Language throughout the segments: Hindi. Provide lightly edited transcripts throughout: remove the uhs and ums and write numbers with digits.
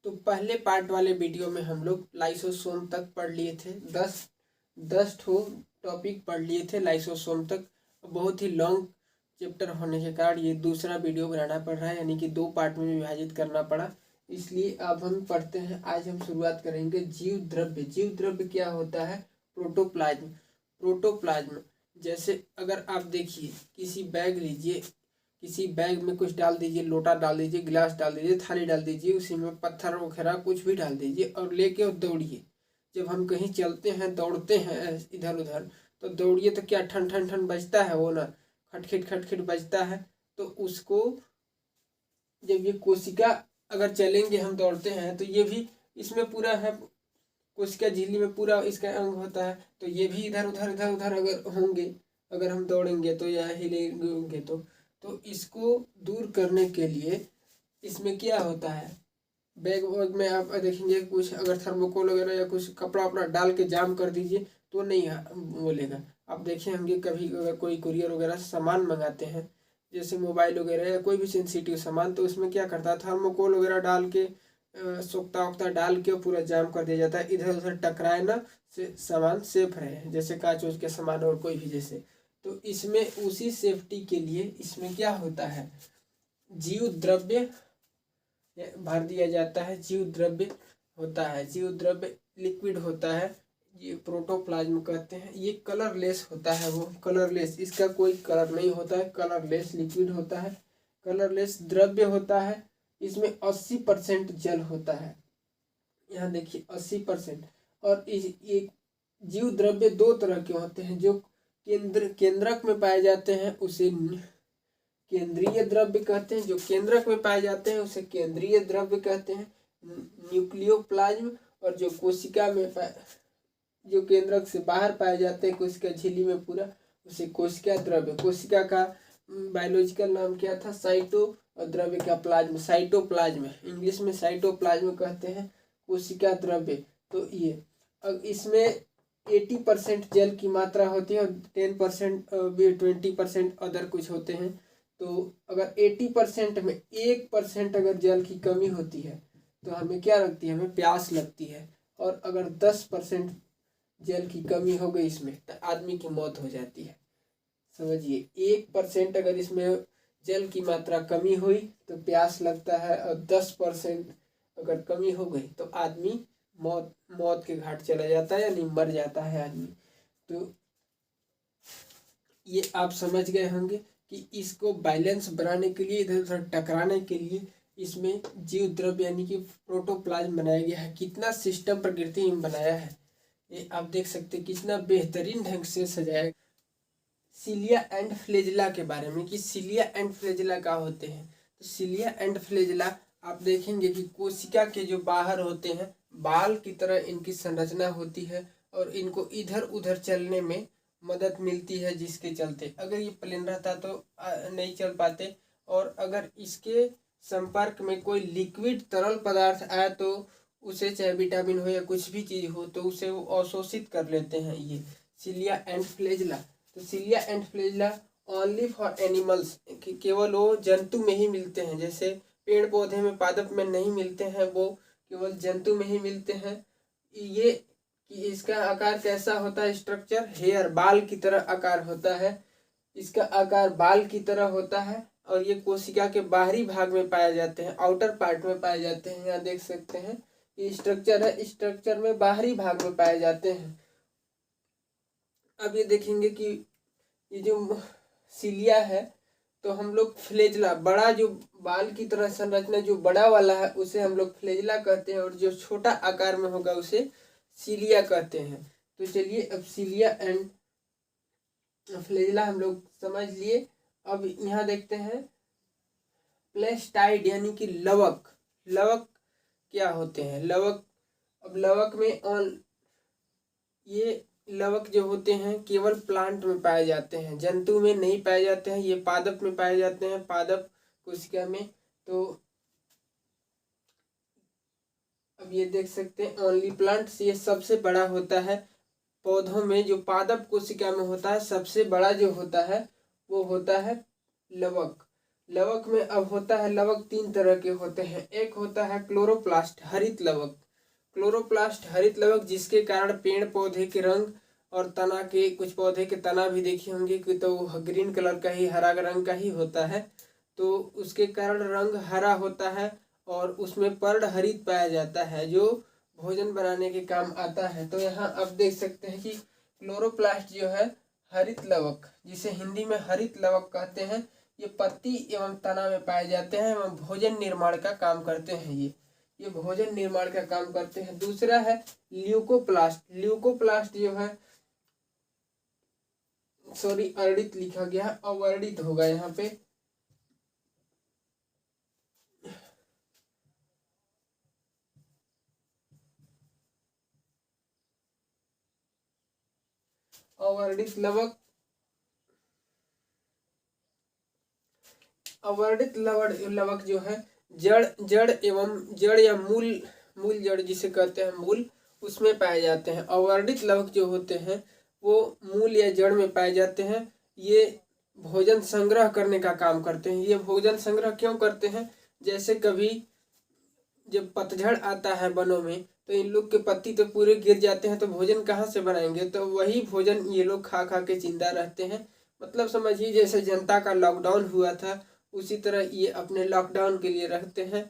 तो पहले पार्ट वाले वीडियो में हम लोग लाइसोसोम तक पढ़ लिए थे। 10 ठो टॉपिक पढ़ लिए थे लाइसोसोम तक। बहुत ही लॉन्ग चैप्टर होने के कारण ये दूसरा वीडियो बनाना पड़ रहा है, यानी कि 2 पार्ट में विभाजित करना पड़ा। इसलिए अब हम पढ़ते हैं। आज हम शुरुआत करेंगे जीव द्रव्य। जीव द्रव्य क्या होता है? प्रोटोप्लाज्म। प्रोटोप्लाज्म जैसे अगर आप देखिए, किसी बैग लीजिए, किसी बैग में कुछ डाल दीजिए, लोटा डाल दीजिए, गिलास डाल दीजिए, थाली डाल दीजिए, उसी में पत्थर वगैरह कुछ भी डाल दीजिए और लेके और दौड़िए। जब हम कहीं चलते हैं, दौड़ते हैं इधर उधर, तो दौड़िए तो क्या ठन ठन ठन बजता है, वो ना खटखिट बजता है। तो उसको जब ये कोशिका अगर चलेंगे, हम दौड़ते हैं तो ये भी इसमें पूरा है, कोशिका झिल्ली में पूरा इसका अंग होता है। तो ये भी इधर उधर अगर होंगे, अगर हम दौड़ेंगे तो या हिलेंगे तो इसको दूर करने के लिए इसमें क्या होता है, बैग वैग में आप देखेंगे कुछ अगर थर्मोकोल वगैरह या कुछ कपड़ा वपड़ा डाल के जाम कर दीजिए तो नहीं बोलेगा। आप देखे होंगे कभी अगर कोई कुरियर वगैरह सामान मंगाते हैं, जैसे मोबाइल वगैरह या कोई भी सेंसिटिव सामान, तो उसमें क्या करता है, थर्मोकोल वगैरह डाल के सोखता वोखता डाल के पूरा जाम कर दिया जाता है, इधर उधर टकराए ना, से सामान सेफ रहे, जैसे कांच वोच के सामान और कोई भी जैसे। तो इसमें उसी सेफ्टी के लिए इसमें क्या होता है, जीव द्रव्य भर दिया जाता है। जीव द्रव्य होता है, जीव द्रव्य लिक्विड होता है, ये प्रोटोप्लाज्म कहते हैं। ये कलरलेस होता है, वो कलरलेस, इसका कोई कलर नहीं होता है, कलरलेस लिक्विड होता है, कलरलेस द्रव्य होता है। इसमें 80% जल होता है, यहाँ देखिए 80%। और ये जीव द्रव्य 2 तरह के होते हैं, जो केंद्रक में पाए जाते हैं उसे केंद्रीय द्रव्य कहते हैं, जो केंद्रक में पाए जाते हैं उसे केंद्रीय द्रव्य कहते हैं, न्यूक्लियोप्लाज्म। और जो कोशिका में जो केंद्रक से बाहर पाए जाते हैं कोशिका झिल्ली में पूरा, उसे कोशिका द्रव्य। कोशिका का बायोलॉजिकल नाम क्या था? साइटो, और द्रव्य का प्लाज्म, साइटोप्लाज्म, इंग्लिश में साइटोप्लाज्म कहते हैं, कोशिका द्रव्य। तो ये अब इसमें 80% जल की मात्रा होती है और 10% 20% अदर कुछ होते हैं। तो अगर 80% में 1% अगर जल की कमी होती है तो हमें क्या लगती है, हमें प्यास लगती है। और अगर 10% जल की कमी हो गई इसमें तो आदमी की मौत हो जाती है। समझिए, 1% अगर इसमें जल की मात्रा कमी हुई तो प्यास लगता है, और 10% अगर कमी हो गई तो आदमी मौत के घाट चला जाता है, यानी मर जाता है आदमी। तो ये आप समझ गए होंगे कि इसको बैलेंस बनाने के लिए, इधर उधर टकराने के लिए इसमें जीव द्रव्य यानी कि प्रोटोप्लाज्म बनाया गया है। कितना सिस्टम प्रकृति में बनाया है, ये आप देख सकते हैं, कितना बेहतरीन ढंग से सजाया। सिलिया एंड फ्लेजिला के बारे में, कि सिलिया एंड फ्लेजिला क्या होते हैं। तो सिलिया एंड फ्लेजिला आप देखेंगे कि कोशिका के जो बाहर होते हैं, बाल की तरह इनकी संरचना होती है और इनको इधर उधर चलने में मदद मिलती है, जिसके चलते अगर ये प्लेन रहता तो नहीं चल पाते। और अगर इसके संपर्क में कोई लिक्विड तरल पदार्थ आया तो उसे, चाहे विटामिन हो या कुछ भी चीज़ हो, तो उसे वो अवशोषित कर लेते हैं। ये सिलिया एंड फ्लेजिला। तो cilia and flagella only for animals, केवल वो जंतु में ही मिलते हैं, जैसे पेड़ पौधे में पादप में नहीं मिलते हैं, वो केवल जंतु में ही मिलते हैं। ये कि इसका आकार कैसा होता है, स्ट्रक्चर हेयर, बाल की तरह आकार होता है, इसका आकार बाल की तरह होता है। और ये कोशिका के बाहरी भाग में पाए जाते हैं, आउटर पार्ट में पाए जाते हैं। यहाँ देख सकते हैं ये स्ट्रक्चर है, स्ट्रक्चर में बाहरी भाग में पाए जाते हैं। अब ये देखेंगे कि ये जो सिलिया है, तो हम लोग फ्लेजिला, बड़ा जो बाल की तरह संरचना जो बड़ा वाला है उसे हम लोग फ्लेजिला कहते हैं, और जो छोटा आकार में होगा उसे सिलिया कहते हैं। तो चलिए, अब सिलिया एंड फ्लेजिला हम लोग समझ लिए। अब यहाँ देखते हैं प्लेस्टाइड यानी कि लवक। लवक क्या होते हैं? लवक, अब लवक में ये लवक जो होते हैं केवल प्लांट में पाए जाते हैं, जंतु में नहीं पाए जाते हैं। ये पादप में पाए जाते हैं, पादप कोशिका में। तो अब ये देख सकते हैं ओनली प्लांट्स, ये सबसे बड़ा होता है पौधों में। जो पादप कोशिका में होता है सबसे बड़ा जो होता है वो होता है लवक। लवक में अब होता है, लवक तीन तरह के होते हैं। एक होता है क्लोरोप्लास्ट, हरित लवक। क्लोरोप्लास्ट हरित लवक, जिसके कारण पेड़ पौधे के रंग और तना के, कुछ पौधे के तना भी देखे होंगे कि तो ग्रीन कलर का ही, हरा रंग का ही होता है, तो उसके कारण रंग हरा होता है और उसमें पर्ण हरित पाया जाता है जो भोजन बनाने के काम आता है। तो यहाँ अब देख सकते हैं कि क्लोरोप्लास्ट जो है हरित लवक, जिसे हिंदी में हरित लवक कहते हैं, ये पत्ती एवं तना में पाए जाते हैं एवं भोजन निर्माण का काम करते हैं। ये भोजन निर्माण का काम करते हैं। दूसरा है ल्यूकोप्लास्ट। ल्यूकोप्लास्ट जो है, सॉरी अर्डित लिखा गया है, अवर्णित होगा यहाँ पे। अवर्णित लवक, अवर्णित लवक जो है जड़ जड़ एवं जड़ या मूल, मूल जड़ जिसे कहते हैं मूल, उसमें पाए जाते हैं। अवर्णित लवक जो होते हैं वो मूल या जड़ में पाए जाते हैं। ये भोजन संग्रह करने का काम करते हैं। ये भोजन संग्रह क्यों करते हैं? जैसे कभी जब पतझड़ आता है वनों में, तो इन लोग के पत्ती तो पूरे गिर जाते हैं, तो भोजन कहाँ से बनाएंगे? तो वही भोजन ये लोग खा खा के जिंदा रहते हैं। मतलब समझिए जैसे जनता का लॉकडाउन हुआ था, उसी तरह ये अपने लॉकडाउन के लिए रखते हैं,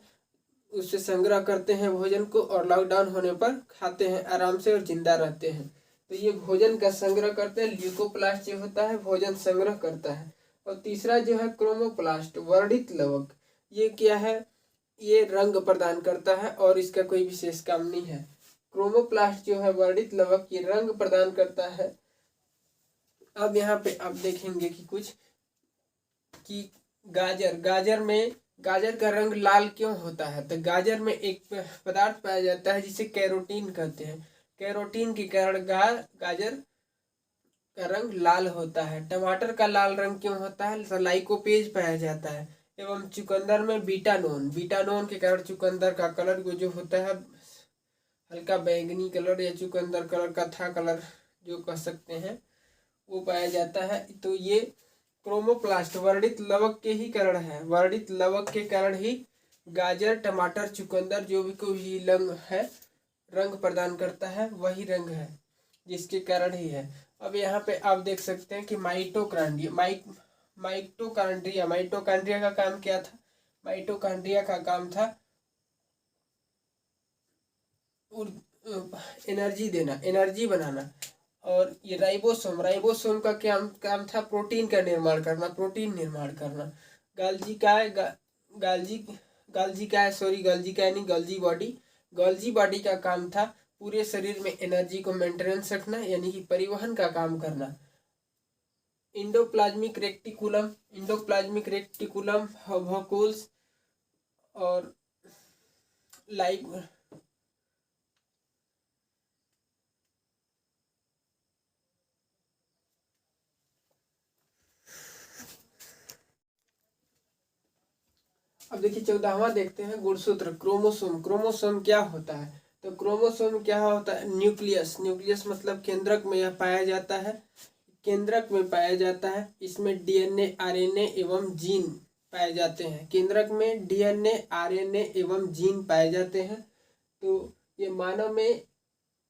उससे संग्रह करते हैं भोजन को और लॉकडाउन होने पर खाते हैं आराम से और जिंदा रहते हैं। तो ये भोजन का संग्रह करते हैं। ल्यूकोप्लास्ट जो होता है भोजन संग्रह करता है। और तीसरा जो है क्रोमोप्लास्ट, वर्णित लवक। ये क्या है? ये रंग प्रदान करता है और इसका कोई विशेष काम नहीं है। क्रोमोप्लास्ट जो है वर्णित लवक, ये रंग प्रदान करता है। अब यहाँ पे आप देखेंगे कि कुछ कि गाजर का रंग लाल क्यों होता है? तो गाजर में एक पदार्थ पाया जाता है जिसे कैरोटीन कहते हैं। कैरोटीन के कारण गाजर का रंग लाल होता है। टमाटर का लाल रंग क्यों होता है? लाइकोपेज पाया जाता है। एवं चुकंदर में बीटानोन, बीटानोन के कारण चुकंदर का कलर जो होता है हल्का बैंगनी कलर या चुकंदर कलर, कत्था कलर जो कह सकते हैं, वो पाया जाता है। तो ये क्रोमोप्लास्ट वर्णित लवक के ही कारण है। वर्णित लवक के कारण ही गाजर, टमाटर, चुकंदर जो भी कोई भी रंग है, रंग प्रदान करता है, वही रंग है जिसके कारण ही है। अब यहाँ पे आप देख सकते हैं कि माइटोकॉन्ड्रिया का काम क्या था? माइटोकॉन्ड्रिया का काम था एनर्जी देना, एनर्जी बनाना। और ये राइबोसोम का क्या काम था? प्रोटीन का निर्माण करना, प्रोटीन निर्माण करना। गाल्जी बॉडी का काम था पूरे शरीर में एनर्जी को मेंटेनेंस रखना, यानी कि परिवहन का काम करना। इंडोप्लाज्मिक रेक्टिकुलम, वॉक्यूल्स और लाइक अब देखिए 14वां देखते हैं गुणसूत्र, क्रोमोसोम। क्रोमोसोम क्या होता है? तो क्रोमोसोम क्या होता है? न्यूक्लियस, न्यूक्लियस मतलब केंद्रक में यह पाया जाता है, केंद्रक में पाया जाता है। इसमें डीएनए, आरएनए एवं जीन पाए जाते हैं। केंद्रक में डीएनए, आरएनए एवं जीन पाए जाते हैं। तो ये मानव में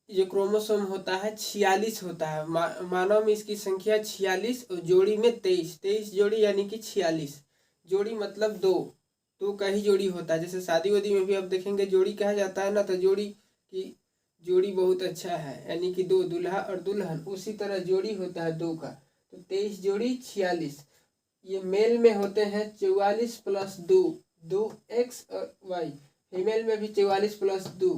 जो क्रोमोसोम होता है 46 होता है। मानव में इसकी संख्या 46 और जोड़ी में 23 जोड़ी, यानी कि 46 जोड़ी मतलब दो का ही जोड़ी होता है। जैसे शादी वादी में भी आप देखेंगे जोड़ी कहा जाता है ना, तो जोड़ी की जोड़ी बहुत अच्छा है, यानी कि दो, दूल्हा और दुल्हन, उसी तरह जोड़ी होता है दो का। तो 23 जोड़ी 46। ये मेल में होते हैं 44 प्लस 2 एक्स और वाई। फीमेल में भी 44 प्लस 2।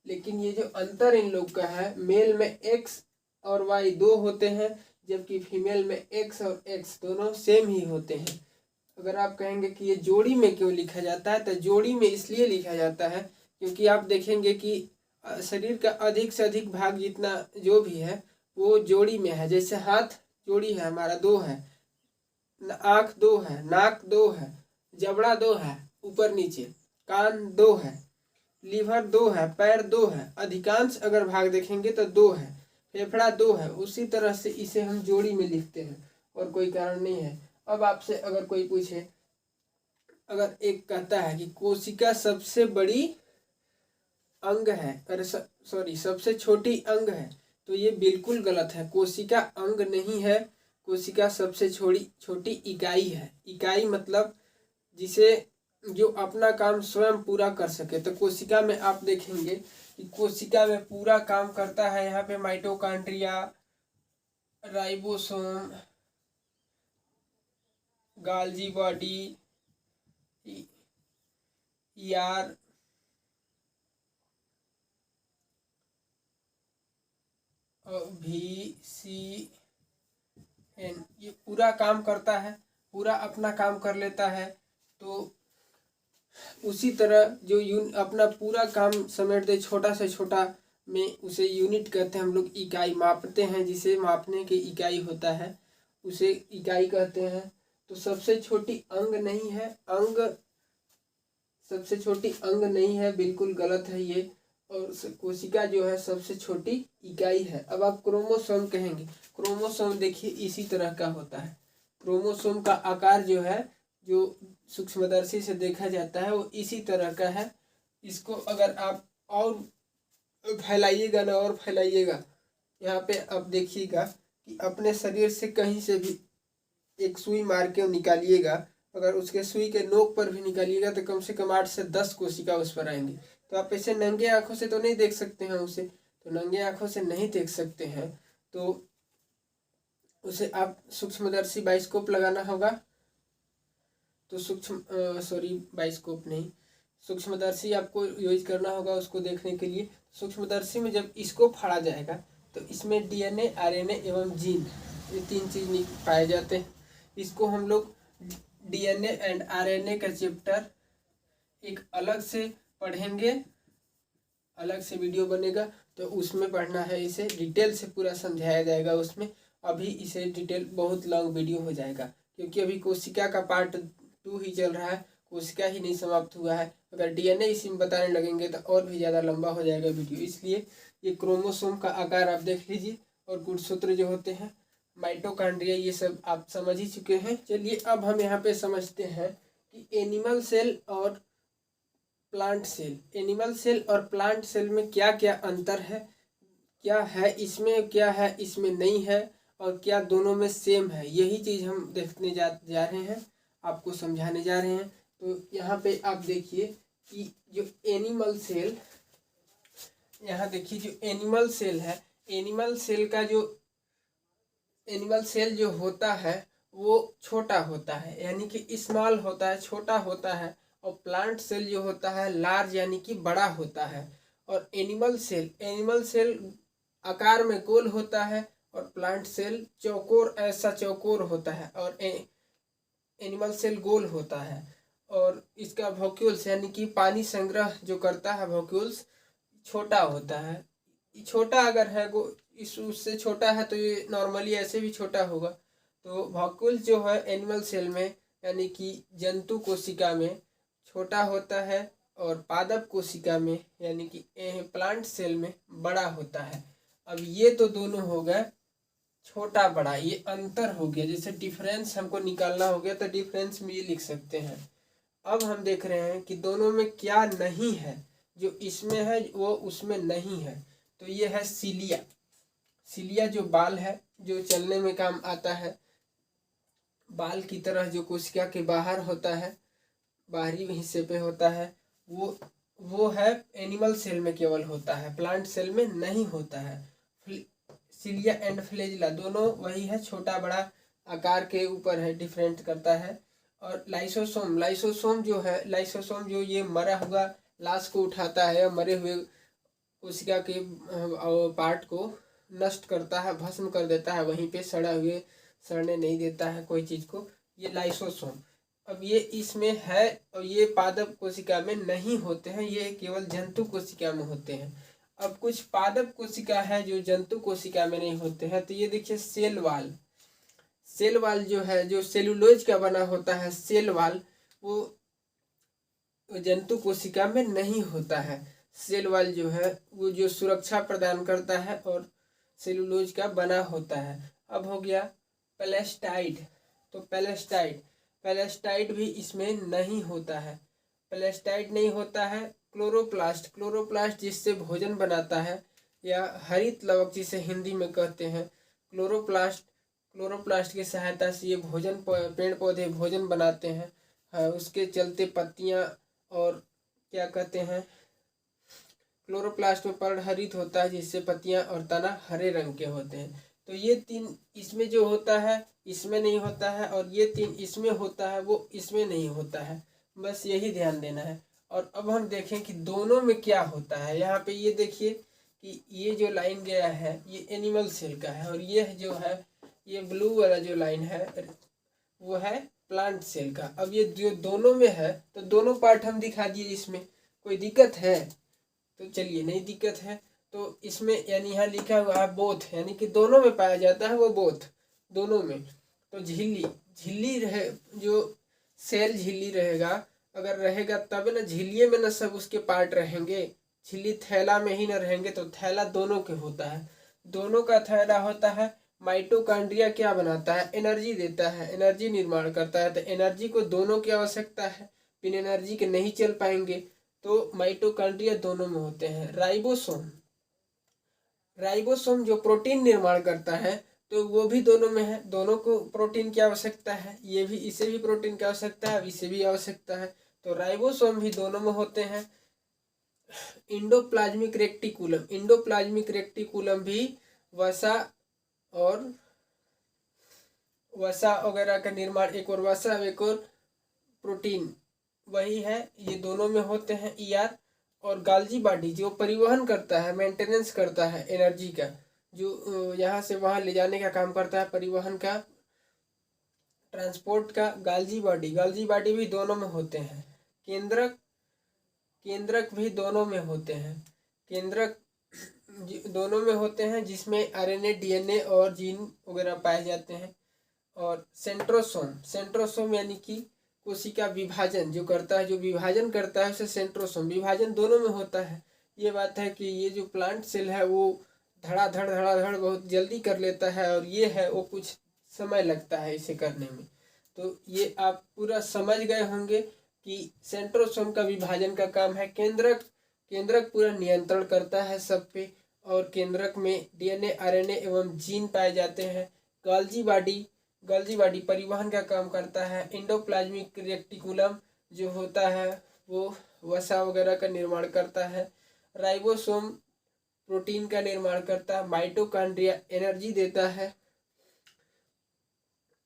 लेकिन ये जो अंतर इन लोग का है, मेल में एक्स और वाई 2 होते हैं, जबकि फीमेल में एक्स और एक्स दोनों सेम ही होते हैं। अगर आप कहेंगे कि ये जोड़ी में क्यों लिखा जाता है, तो जोड़ी में इसलिए लिखा जाता है क्योंकि आप देखेंगे कि शरीर का अधिक से अधिक भाग जितना जो भी है वो जोड़ी में है। जैसे हाथ जोड़ी है हमारा, 2 है, आँख 2 है, नाक 2 है, जबड़ा 2 है ऊपर नीचे, कान 2 है, लीवर 2 है, पैर 2 है, अधिकांश अगर भाग देखेंगे तो 2 है, फेफड़ा 2 है। उसी तरह से इसे हम जोड़ी में लिखते हैं और कोई कारण नहीं है। अब आपसे अगर कोई पूछे अगर एक कहता है कि कोशिका सबसे बड़ी अंग है, अरे सॉरी सबसे छोटी अंग है, तो ये बिल्कुल गलत है। कोशिका अंग नहीं है, कोशिका सबसे छोटी इकाई है। इकाई मतलब जिसे जो अपना काम स्वयं पूरा कर सके। तो कोशिका में आप देखेंगे कि कोशिका में पूरा काम करता है यहाँ पे mitochondria, ribosome, गाल्जी body, ER, VCN, ये पूरा काम करता है, पूरा अपना काम कर लेता है। तो उसी तरह जो अपना पूरा काम समेट दे छोटा से छोटा में, उसे यूनिट कहते हैं हम लोग। इकाई मापते हैं, जिसे मापने की इकाई होता है उसे इकाई कहते हैं। तो सबसे छोटी अंग नहीं है, सबसे छोटी अंग नहीं है, बिल्कुल गलत है ये। और कोशिका जो है सबसे छोटी इकाई है। अब आप क्रोमोसोम कहेंगे, क्रोमोसोम देखिए इसी तरह का होता है। क्रोमोसोम का आकार जो है, जो सूक्ष्मदर्शी से देखा जाता है, वो इसी तरह का है। इसको अगर आप और फैलाइएगा ना, और फैलाइएगा, यहाँ पे आप देखिएगा कि अपने शरीर से कहीं से भी एक सुई मार के निकालिएगा, अगर उसके सुई के नोक पर भी निकालिएगा तो कम से कम 8 से 10 कोशिका उस पर आएंगे। तो आप ऐसे नंगे आंखों से तो नहीं देख सकते हैं उसे, तो नंगे आंखों से नहीं देख सकते हैं तो उसे आप सूक्ष्मदर्शी बाइस्कोप लगाना होगा। तो बाइस्कोप नहीं, सूक्ष्मदर्शी आपको यूज करना होगा उसको देखने के लिए। सूक्ष्मदर्शी में जब इसको फाड़ा जाएगा तो इसमें DNA, RNA एवं जीन, ये 3 चीज पाए जाते हैं। इसको हम लोग DNA एंड RNA का चैप्टर एक अलग से पढ़ेंगे, अलग से वीडियो बनेगा तो उसमें पढ़ना है। इसे डिटेल से पूरा समझाया जाएगा उसमें। अभी इसे डिटेल बहुत लॉन्ग वीडियो हो जाएगा, क्योंकि अभी कोशिका का पार्ट 2 ही चल रहा है, कोशिका ही नहीं समाप्त हुआ है। अगर DNA इसी में बताने लगेंगे तो और भी ज़्यादा लंबा हो जाएगा वीडियो। इसलिए ये क्रोमोसोम का आकार आप देख लीजिए, और गुणसूत्र जो होते हैं, माइटोकॉन्ड्रिया, ये सब आप समझ ही चुके हैं। चलिए अब हम यहाँ पे समझते हैं कि एनिमल सेल और प्लांट सेल, एनिमल सेल और प्लांट सेल में क्या क्या अंतर है, क्या है इसमें, क्या है इसमें नहीं है, और क्या दोनों में सेम है। यही चीज़ हम देखने जा रहे हैं, आपको समझाने जा रहे हैं। तो यहाँ पे आप देखिए कि जो एनिमल सेल, यहाँ देखिए जो एनिमल सेल है, एनिमल सेल जो होता है वो छोटा होता है, यानी कि स्मॉल होता है, छोटा होता है। और प्लांट सेल जो होता है लार्ज, यानी कि बड़ा होता है। और एनिमल सेल आकार में गोल होता है, और प्लांट सेल चौकोर, ऐसा चौकोर होता है, और एनिमल सेल गोल होता है। और इसका वॉक्यूल्स, यानी कि पानी संग्रह जो करता है, वॉक्यूल्स छोटा होता है। छोटा अगर है इस उससे छोटा है तो ये नॉर्मली ऐसे भी छोटा होगा। तो वॉक्यूल्स जो है एनिमल सेल में, यानी कि जंतु कोशिका में छोटा होता है, और पादप कोशिका में, यानी कि प्लांट सेल में बड़ा होता है। अब ये तो दोनों हो गए छोटा बड़ा, ये अंतर हो गया। जैसे डिफरेंस हमको निकालना हो गया तो डिफरेंस में ये लिख सकते हैं। अब हम देख रहे हैं कि दोनों में क्या नहीं है, जो इसमें है वो उसमें नहीं है। तो ये है सीलिया। सीलिया जो बाल है, जो चलने में काम आता है, बाल की तरह जो कोशिका के बाहर होता है, बाहरी हिस्से पे होता है, वो है एनिमल सेल में केवल होता है, प्लांट सेल में नहीं होता है। सीलिया एंड फ्लैजिला दोनों वही है, छोटा बड़ा आकार के ऊपर है, डिफरेंट करता है। और लाइसोसोम जो ये मरा हुआ लाश को उठाता है, मरे हुए कोशिका के पार्ट को नष्ट करता है, भस्म कर देता है, वहीं पे सड़ने नहीं देता है कोई चीज़ को, ये लाइसोसोम। अब ये इसमें है, और ये पादप कोशिका में नहीं होते हैं, ये केवल जंतु कोशिका में होते हैं। अब कुछ पादप कोशिका है जो जंतु कोशिका में नहीं होते हैं। तो ये देखिए सेल वाल जो है, जो सेलुलोज का बना होता है, सेल वाल, वो जंतु कोशिका में नहीं होता है। सेल वाल जो है वो जो सुरक्षा प्रदान करता है और सेलुलोज का बना होता है। अब हो गया पेलेस्टाइड। तो पेलेस्टाइड प्लास्टाइड भी इसमें नहीं होता है, प्लास्टाइड नहीं होता है। क्लोरोप्लास्ट, क्लोरोप्लास्ट जिससे भोजन बनाता है, या हरित लवक जिसे हिंदी में कहते हैं, क्लोरोप्लास्ट, क्लोरोप्लास्ट की सहायता से ये भोजन, पेड़ पौधे भोजन बनाते हैं। उसके चलते पत्तियां और क्या कहते हैं, क्लोरोप्लास्ट में पर्णहरित होता है जिससे पत्तियां और तना हरे रंग के होते हैं। तो ये तीन इसमें जो होता है इसमें नहीं होता है, और ये तीन इसमें होता है वो इसमें नहीं होता है, बस यही ध्यान देना है। और अब हम देखें कि दोनों में क्या होता है। यहाँ पे ये देखिए कि ये जो लाइन गया है ये एनिमल सेल का है, और ये जो है ये ब्लू वाला जो लाइन है वो है प्लांट सेल का। अब ये जो दोनों में है तो दोनों पार्ट हम दिखा दिए, इसमें कोई दिक्कत है तो चलिए, नहीं दिक्कत है तो इसमें यानी यहाँ लिखा हुआ है बोथ, यानी कि दोनों में पाया जाता है वो बोथ, दोनों में। तो झिल्ली, झिल्ली रहे जो सेल झिल्ली रहेगा, अगर रहेगा तब ना झिल्लिए में ना सब उसके पार्ट रहेंगे, झिल्ली थैला में ही ना रहेंगे। तो थैला दोनों के होता है, दोनों का थैला होता है। माइटोकॉन्ड्रिया क्या बनाता है, एनर्जी देता है, एनर्जी निर्माण करता है। तो एनर्जी को दोनों की आवश्यकता है, बिना एनर्जी के नहीं चल पाएंगे। तो माइटोकॉन्ड्रिया दोनों में होते हैं। राइबोसोम, राइबोसोम जो प्रोटीन निर्माण करता है तो वो भी दोनों में है, दोनों को प्रोटीन की आवश्यकता है, ये भी इसे भी प्रोटीन की आवश्यकता है, इसे भी आवश्यकता है। तो राइबोसोम भी दोनों में होते हैं। इंडोप्लाज्मिक रेक्टिकुलम, इंडोप्लाज्मिक रेक्टिकुलम भी वसा और वसा वगैरह का निर्माण, एक और वसा एक और प्रोटीन वही है, ये दोनों में होते हैं। ईआर और गाल्जी बॉडी जो परिवहन करता है, मेंटेनेंस करता है एनर्जी का, जो यहाँ से वहाँ ले जाने का काम करता है, परिवहन का, ट्रांसपोर्ट का, गाल्जी बॉडी, गाल्जी बॉडी भी दोनों में होते हैं। केंद्रक, केंद्रक भी दोनों में होते हैं, केंद्रक दोनों में होते हैं जिसमें आरएनए, डीएनए और जीन वगैरह पाए जाते हैं। और सेंट्रोसोम, सेंट्रोसोम यानी कि कोशिका विभाजन जो करता है, जो विभाजन करता है उसे सेंट्रोसोम, विभाजन दोनों में होता है। ये बात है कि ये जो प्लांट सेल है वो धड़ाधड़ बहुत जल्दी कर लेता है, और ये है वो कुछ समय लगता है इसे करने में। तो ये आप पूरा समझ गए होंगे कि सेंट्रोसोम का विभाजन का काम है। केंद्रक, केंद्रक पूरा नियंत्रण करता है सब पे, और केंद्रक में डीएनए, आरएनए एवं जीन पाए जाते हैं। गाल्जी बॉडी, गाल्जी बॉडी परिवहन का काम करता है। इंडोप्लाज्मिक रेक्टिकुलम जो होता है वो वसा वगैरह का निर्माण करता है। राइबोसोम प्रोटीन का निर्माण करता है। माइटोकॉन्ड्रिया एनर्जी देता है।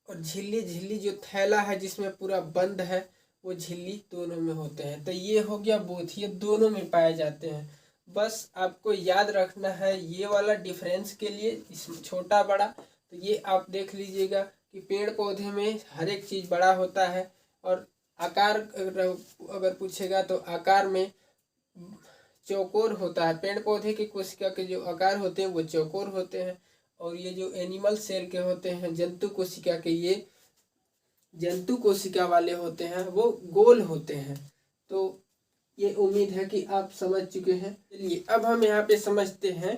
और झिल्ली, झिल्ली जो थैला है जिसमें पूरा बंद है वो झिल्ली दोनों में होते हैं। तो ये हो गया बोथ, ये दोनों में पाए जाते हैं। बस आपको याद रखना है ये वाला डिफरेंस के लिए, इस छोटा बड़ा, तो ये आप देख लीजिएगा कि पेड़ पौधे में हर एक चीज़ बड़ा होता है। और आकार अगर पूछेगा तो आकार में चौकोर होता है, पेड़ पौधे की कोशिका के जो आकार होते हैं वो चौकोर होते हैं। और ये जो एनिमल सेल के होते हैं, जंतु कोशिका के, ये जंतु कोशिका वाले होते हैं वो गोल होते हैं। तो ये उम्मीद है कि आप समझ चुके हैं। चलिए अब हम यहाँ पे समझते हैं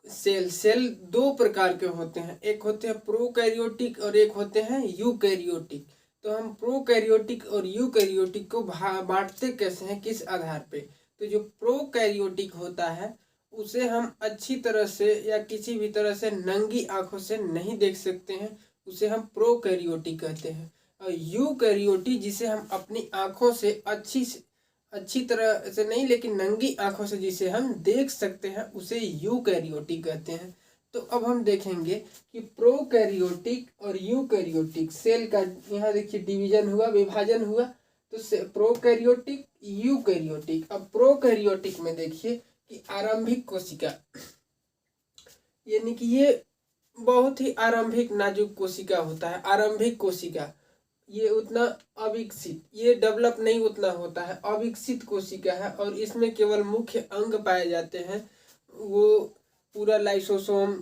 सेल। सेल दो प्रकार के होते हैं, एक होते हैं प्रोकैरियोटिक और एक होते हैं यूकैरियोटिक। तो हम प्रोकैरियोटिक और यूकैरियोटिक को बांटते कैसे हैं, किस आधार पे। तो जो प्रोकैरियोटिक होता है उसे हम अच्छी तरह से या किसी भी तरह से नंगी आंखों से नहीं देख सकते हैं, उसे हम प्रोकैरियोटिक कहते हैं। और यूकैरियोटिक जिसे हम अपनी आंखों से अच्छी तरह से नहीं लेकिन नंगी आंखों से जिसे हम देख सकते हैं उसे यूकैरियोटिक कहते हैं। तो अब हम देखेंगे कि प्रोकैरियोटिक और यूकैरियोटिक सेल का यहाँ देखिए डिवीजन हुआ, विभाजन हुआ। तो प्रोकैरियोटिक, यूकैरियोटिक। अब प्रोकैरियोटिक में देखिए कि आरंभिक कोशिका, यानी कि ये बहुत ही आरंभिक नाजुक कोशिका होता है। आरंभिक कोशिका ये उतना अविकसित, ये डेवलप नहीं उतना होता है, अविकसित कोशिका है। और इसमें केवल मुख्य अंग पाए जाते हैं, वो पूरा लाइसोसोम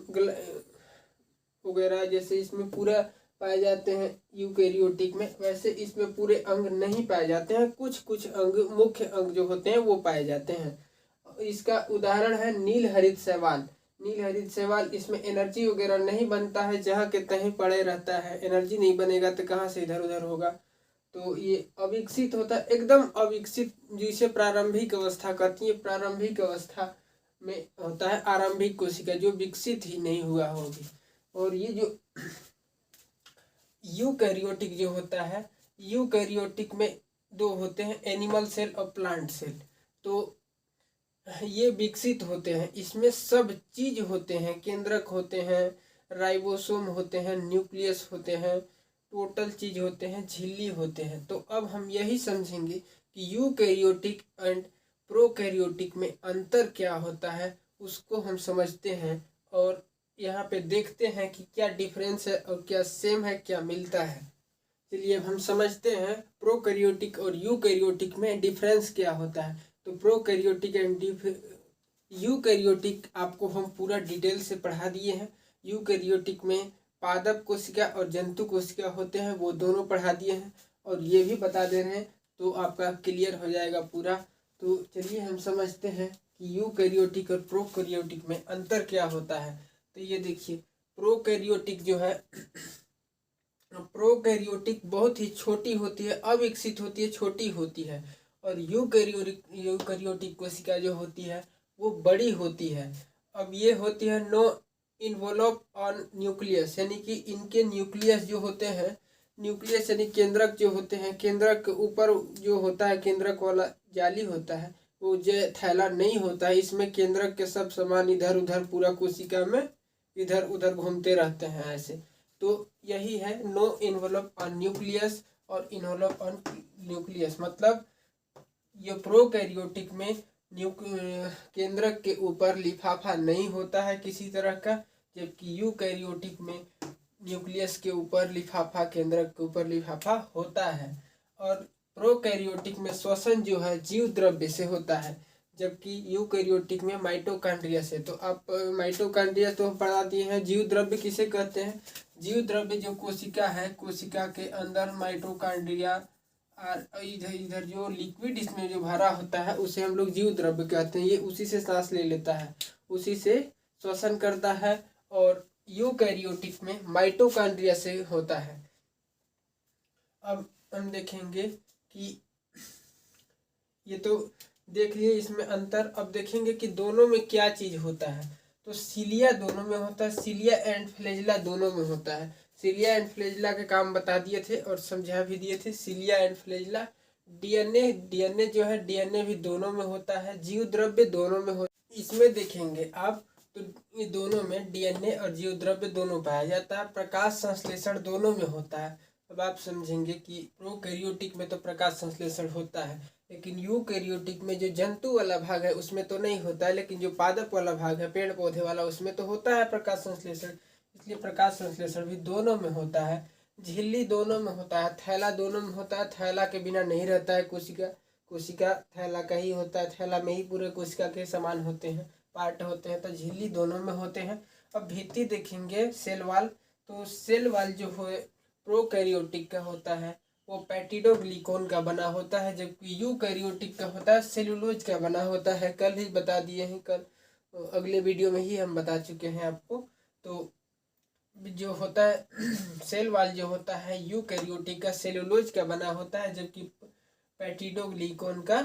वगैरह जैसे इसमें पूरा पाए जाते हैं यूकैरियोटिक में, वैसे इसमें पूरे अंग नहीं पाए जाते हैं। कुछ कुछ अंग, मुख्य अंग जो होते हैं वो पाए जाते हैं। इसका उदाहरण है नील हरित शैवाल। नील हरित शैवाल, इसमें एनर्जी वगैरह नहीं बनता है, जहाँ के तहीं पड़े रहता है, एनर्जी नहीं बनेगा तो कहाँ से इधर उधर होगा। तो ये अविकसित होता है, एकदम अविकसित, जिसे प्रारंभिक अवस्था कहती है। प्रारंभिक अवस्था में होता है आरंभिक कोशिका, जो विकसित ही नहीं हुआ होगी। और ये जो यूकैरियोटिक जो होता है, यूकैरियोटिक में दो होते हैं, एनिमल सेल और प्लांट सेल। तो ये विकसित होते हैं, इसमें सब चीज होते हैं, केंद्रक होते हैं, राइबोसोम होते हैं, न्यूक्लियस होते हैं, टोटल चीज होते हैं, झिल्ली होते हैं। तो अब हम यही समझेंगे कि यूकैरियोटिक एंड प्रोकैरियोटिक में अंतर क्या होता है, उसको हम समझते हैं। और यहाँ पे देखते हैं कि क्या डिफरेंस है और क्या सेम है, क्या मिलता है। चलिए अब हम समझते हैं प्रोकैरियोटिक और यूकैरियोटिक में डिफरेंस क्या होता है। तो प्रोकैरियोटिक एंड यूकैरियोटिक आपको हम पूरा डिटेल से पढ़ा दिए हैं। यूकैरियोटिक में पादप कोशिका और जंतु कोशिका होते हैं, वो दोनों पढ़ा दिए हैं, और ये भी बता दे रहे हैं, तो आपका क्लियर हो जाएगा पूरा। तो चलिए हम समझते हैं कि यूकैरियोटिक और प्रोकैरियोटिक में अंतर क्या होता है। तो ये देखिए, प्रोकैरियोटिक जो है, प्रोकैरियोटिक बहुत ही छोटी होती है, अविकसित होती है, छोटी होती है। और यूकैरियोटिक कोशिका जो होती है वो बड़ी होती है। अब ये होती है नो इन्वोल्व ऑन न्यूक्लियस, यानी कि इनके न्यूक्लियस जो होते हैं, न्यूक्लियस यानी केंद्रक जो होते हैं, केंद्रक के ऊपर जो होता है, केंद्रक वाला जाली होता है, वो जो थैला नहीं होता है। इसमें केंद्रक के सब सामान इधर उधर पूरा कोशिका में इधर उधर घूमते रहते हैं ऐसे। तो यही है नो इन्वोल्व ऑन न्यूक्लियस और इन्वोल्व ऑन न्यूक्लियस। मतलब ये प्रोकैरियोटिक में केंद्रक के ऊपर लिफाफा नहीं होता है किसी तरह का, जबकि यूकैरियोटिक में न्यूक्लियस के ऊपर लिफाफा, केंद्रक के ऊपर लिफाफा होता है। और प्रोकैरियोटिक में श्वसन जो है जीव द्रव्य से होता है, जबकि यूकैरियोटिक में माइटोकॉन्ड्रिया से। तो आप माइटोकॉन्ड्रिया तो पढ़ा दिए हैं। जीव द्रव्य किसे कहते हैं? जीव द्रव्य जो कोशिका है, कोशिका के अंदर माइटोकॉन्ड्रिया और इधर इधर जो लिक्विड इसमें जो भरा होता है, उसे हम लोग जीव द्रव्य कहते हैं। ये उसी से सांस ले लेता है, उसी से श्वसन करता है। और यूकैरियोटिक में माइटोकॉन्ड्रिया से होता है। अब हम देखेंगे कि ये तो देख लिए इसमें अंतर। अब देखेंगे कि दोनों में क्या चीज होता है। तो सीलिया दोनों में होता है, सीलिया एंड फ्लैजिला दोनों में होता है। सीलिया एंड फ्लैजिला के काम बता दिए थे और समझा भी दिए थे। सीलिया एंड फ्लैजिला, डीएनए जो है, डीएनए भी दोनों में होता है, जीव द्रव्य दोनों में होता है। इसमें देखेंगे आप तो ये दोनों में डीएनए और जीव द्रव्य दोनों पाया जाता है। प्रकाश संश्लेषण दोनों में होता है। अब आप समझेंगे कि प्रोकैरियोटिक में तो प्रकाश संश्लेषण होता है, लेकिन यूकैरियोटिक में जो जंतु वाला भाग है उसमें तो नहीं होता है, लेकिन जो पादप वाला भाग है, पेड़ पौधे वाला, उसमें तो होता है प्रकाश संश्लेषण। इसलिए प्रकाश संश्लेषण भी दोनों में होता है। झिल्ली दोनों में होता है, थैला दोनों में होता है। थैला के बिना नहीं रहता है कोशिका, कोशिका थैला का ही होता है। थैला में ही पूरे कोशिका के समान होते हैं, पार्ट होते हैं। तो झिल्ली दोनों में होते हैं। अब भित्ति देखेंगे, सेल वाल। तो सेल वाल जो है प्रोकैरियोटिक का होता है, वो पैटिडोग्लिकोन का बना होता है, जबकि यूकैरियोटिक का होता है सेलुलोज का बना होता है। कल ही बता दिए हैं, कल अगले वीडियो में ही हम बता चुके हैं आपको। तो जो होता है सेल वाल जो होता है यूकैरियोटिक का सेलुलोज का बना होता है, जबकि पैटिडोग्लिकोन का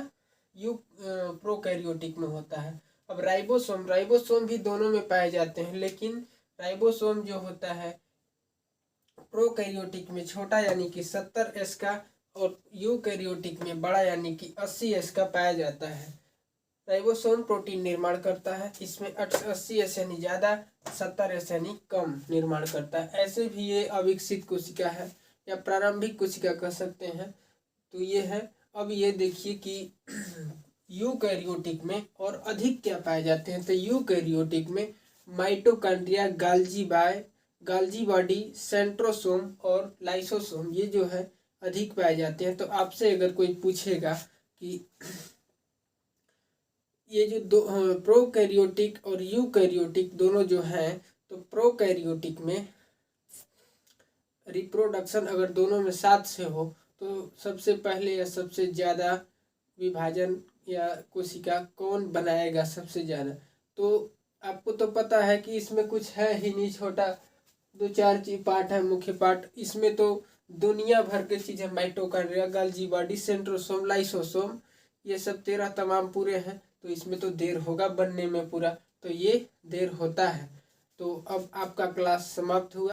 प्रोकैरियोटिक में होता है। अब राइबोसोम, राइबोसोम भी दोनों में पाए जाते हैं, लेकिन राइबोसोम जो होता है प्रोकैरियोटिक में छोटा यानी कि 70S का, और यूकैरियोटिक में बड़ा यानी कि 80S का पाया जाता है। राइबोसोम प्रोटीन निर्माण करता है, इसमें 80S यानी ज़्यादा, 70S यानी कम निर्माण करता है। ऐसे भी ये अविकसित कोशिका है या प्रारंभिक कोशिका कह सकते हैं। तो ये है। अब ये देखिए कि यूकैरियोटिक में और अधिक क्या पाए जाते हैं। तो यूकैरियोटिक में माइटोकॉन्ड्रिया, गाल्जी बॉडी, सेंट्रोसोम और लाइसोसोम, ये जो है अधिक पाए जाते हैं। तो आपसे अगर कोई पूछेगा कि ये जो दो प्रोकैरियोटिक और यूकैरियोटिक दोनों जो हैं, तो प्रोकैरियोटिक में रिप्रोडक्शन अगर दोनों में साथ से हो, तो सबसे पहले या सबसे ज़्यादा विभाजन या कोशिका कौन बनाएगा सबसे ज़्यादा। तो आपको तो पता है कि इसमें कुछ है ही नहीं, छोटा 2-4 चीज पार्ट है, मुख्य पार्ट। इसमें तो दुनिया भर के चीज़ें, mitochondria, Golgi body, centrosome, lysosome, ये सब 13 तमाम पूरे हैं। तो इसमें तो देर होगा बनने में पूरा, तो ये देर होता है। तो अब आपका क्लास समाप्त हुआ।